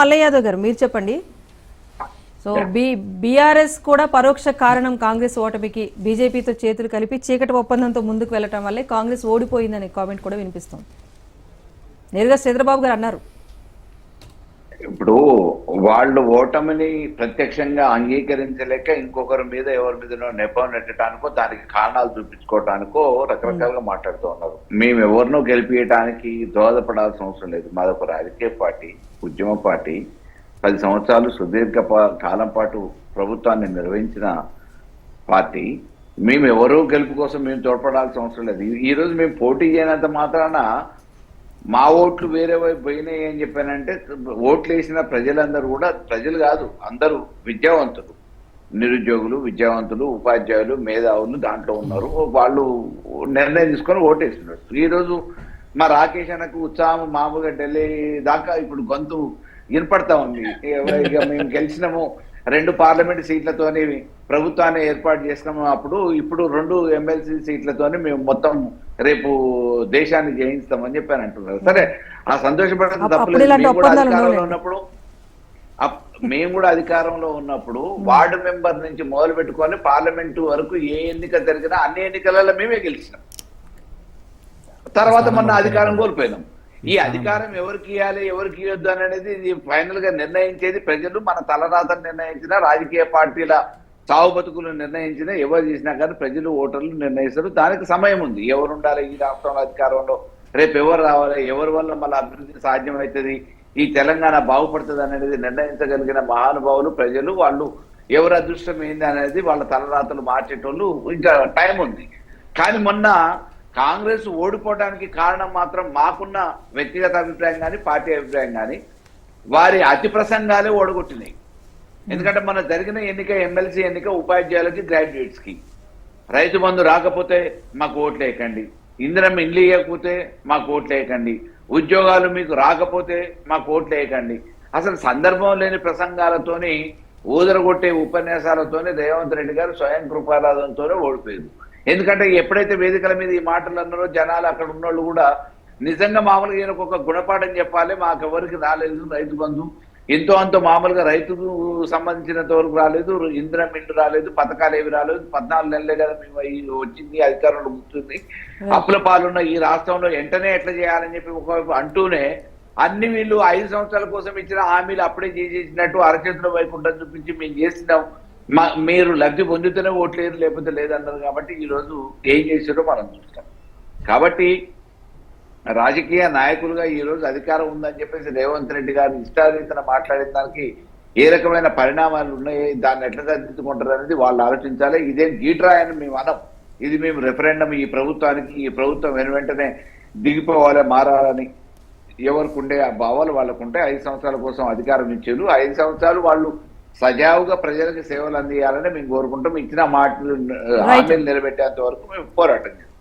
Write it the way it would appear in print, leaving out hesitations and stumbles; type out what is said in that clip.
మల్లయ్య యాదవ్ గారు మీరు చెప్పండి. సో బీఆర్ఎస్ కూడా పరోక్ష కారణం కాంగ్రెస్ ఓటమికి, బీజేపీతో చేతులు కలిపి చీకటి ఒప్పందంతో ముందుకు వెళ్లటం వల్లే కాంగ్రెస్ ఓడిపోయిందనే కామెంట్ కూడా వినిపిస్తుంది. నేరుగా చంద్రబాబు గారు అన్నారు. ఇప్పుడు వాళ్ళు ఓటమిని ప్రత్యక్షంగా అంగీకరించలేక ఇంకొకరి మీద ఎవరి మీదనో నెపం నెట్టడానికో దానికి కారణాలు చూపించుకోవటానికో రకరకాలుగా మాట్లాడుతూ ఉన్నారు. మేము ఎవరినో గెలిపించడానికి దోహదపడాల్సిన అవసరం లేదు. మాదొక రాజకీయ పార్టీ, ఉద్యమ పార్టీ, 10 సంవత్సరాలు సుదీర్ఘ కాలం పాటు ప్రభుత్వాన్ని నిర్వహించిన పార్టీ. మేము ఎవరో గెలుపు కోసం మేము తోడ్పడాల్సిన అవసరం లేదు. ఈ రోజు మేము పోటీ చేయనంత మాత్రాన మా ఓట్లు వేరే వైపు పోయినాయి అని చెప్పానంటే, ఓట్లు వేసిన ప్రజలందరూ కూడా, ప్రజలు కాదు అందరూ విద్యావంతులు, నిరుద్యోగులు, విద్యావంతులు, ఉపాధ్యాయులు, మేధావులు దాంట్లో ఉన్నారు. వాళ్ళు నిర్ణయం తీసుకొని ఓటేస్తున్నారు. ఈరోజు మా రాకేష్ అన్నకు ఉత్సాహం మామూలుగా ఢిల్లీ దాకా ఇప్పుడు గొంతు వినపడతా ఉంది. ఇక మేము గెలిచినాము, 2 పార్లమెంట్ సీట్లతోని ప్రభుత్వాన్ని ఏర్పాటు చేసినాము. ఇప్పుడు 2 ఎమ్మెల్సీ సీట్లతోని మేము మొత్తం రేపు దేశాన్ని జయిస్తామని చెప్పాను అంటున్నారు. సరే, ఆ సంతోషపడడం తప్పలేదు. మేము కూడా అధికారంలో ఉన్నప్పుడు వార్డు మెంబర్ నుంచి మొదలు పెట్టుకొని పార్లమెంటు వరకు ఏ ఎన్నిక జరిగినా అన్ని ఎన్నికలలో మేమే గెలిచినాం. తర్వాత మొన్న అధికారం కోల్పోయినాం. ఈ అధికారం ఎవరికి ఇవ్వాలి, ఎవరికి ఇవ్వద్దు అనేది ఫైనల్ గా నిర్ణయించేది ప్రజలు. మన తలరాతను నిర్ణయించిన, రాజకీయ పార్టీల సావు బతుకులు నిర్ణయించిన, ఎవరు చేసినా కానీ ప్రజలు, ఓటర్లు నిర్ణయిస్తారు. దానికి సమయం ఉంది. ఎవరు ఉండాలి ఈ రాష్ట్రంలో అధికారంలో, రేపు ఎవరు రావాలి, ఎవరి వల్ల మళ్ళీ అభివృద్ధి సాధ్యమవుతుంది, ఈ తెలంగాణ బాగుపడుతుంది అనేది నిర్ణయించగలిగిన మహానుభావులు ప్రజలు. వాళ్ళు ఎవరు అదృష్టం ఏంది అనేది వాళ్ళ తలరాతలు మార్చేటోళ్ళు. ఇంకా టైం ఉంది. కానీ మొన్న కాంగ్రెస్ ఓడిపోవడానికి కారణం మాత్రం మాకున్న వ్యక్తిగత అభిప్రాయం కానీ, పార్టీ అభిప్రాయం కానీ, వారి అతి ప్రసంగాలే ఓడగొట్టినాయి. ఎందుకంటే మన జరిగిన ఎన్నిక, ఎమ్మెల్సీ ఎన్నిక ఉపాధ్యాయులకి, గ్రాడ్యుయేట్స్ కి, రైతు బంధు రాకపోతే మాకు ఓట్లు వేయకండి, ఇందిరమ్మ ఇండ్లు ఇవ్వకపోతే మాకు ఓట్లు వేయకండి, ఉద్యోగాలు మీకు రాకపోతే మాకు ఓట్లు వేయకండి. అసలు సందర్భం లేని ప్రసంగాలతోని, ఊదరగొట్టే ఉపన్యాసాలతోనే రేవంత్ రెడ్డి గారు స్వయం కృపారాధనతోనే ఓడిపోయింది. ఎందుకంటే ఎప్పుడైతే వేదికల మీద ఈ మాటలు అన్నారో జనాలు, అక్కడ ఉన్నోళ్ళు కూడా నిజంగా మామూలుగా ఈయనకు ఒక గుణపాఠం చెప్పాలి, మాకెవరికి రాలేదు రైతు బంధు, ఎంతో అంతో మామూలుగా రైతుకు సంబంధించినంత వరకు రాలేదు, ఇందిరమ్మ ఇండ్లు రాలేదు, పథకాలు ఏవి రాలేదు, 14 నెలలే కదా మేము వచ్చింది, అధికారంలో కూర్చుంది, అప్పుల పాలున్న ఈ రాష్ట్రంలో వెంటనే ఎట్లా చేయాలని చెప్పి ఒకవైపు అంటూనే అన్ని వీళ్ళు 5 సంవత్సరాల కోసం ఇచ్చిన హామీలు అప్పుడే చేసేసినట్టు అరచేతుల వైకుంఠం చూపించి మేము చేసినాం, మీరు లబ్ధి పొందుతూనే ఓట్లేదు లేకపోతే లేదన్నారు. కాబట్టి ఈరోజు ఏం చేసారో మనం చూస్తాం. కాబట్టి రాజకీయ నాయకులుగా ఈరోజు అధికారం ఉందని చెప్పేసి రేవంత్ రెడ్డి గారు ఇష్టారీతన మాట్లాడిన దానికి ఏ రకమైన పరిణామాలు ఉన్నాయి, దాన్ని ఎట్లా సరిదిద్దుకుంటారు అనేది వాళ్ళు ఆలోచించాలి. ఇదేం గీట్రాయని మేము అనం. ఇది మేము రెఫరెండం ఈ ప్రభుత్వానికి, ఈ ప్రభుత్వం వెంటనే దిగిపోవాలి, మారాలని ఎవరికి ఉండే ఆ భావాలు వాళ్ళకు ఉంటే 5 సంవత్సరాల కోసం అధికారం ఇచ్చారు. 5 సంవత్సరాలు వాళ్ళు సజావుగా ప్రజలకు సేవలు అందియాలని మేము కోరుకుంటాం. ఇచ్చిన మాటలు హామీలు నిలబెట్టేంత వరకు మేము పోరాటం చేస్తాం.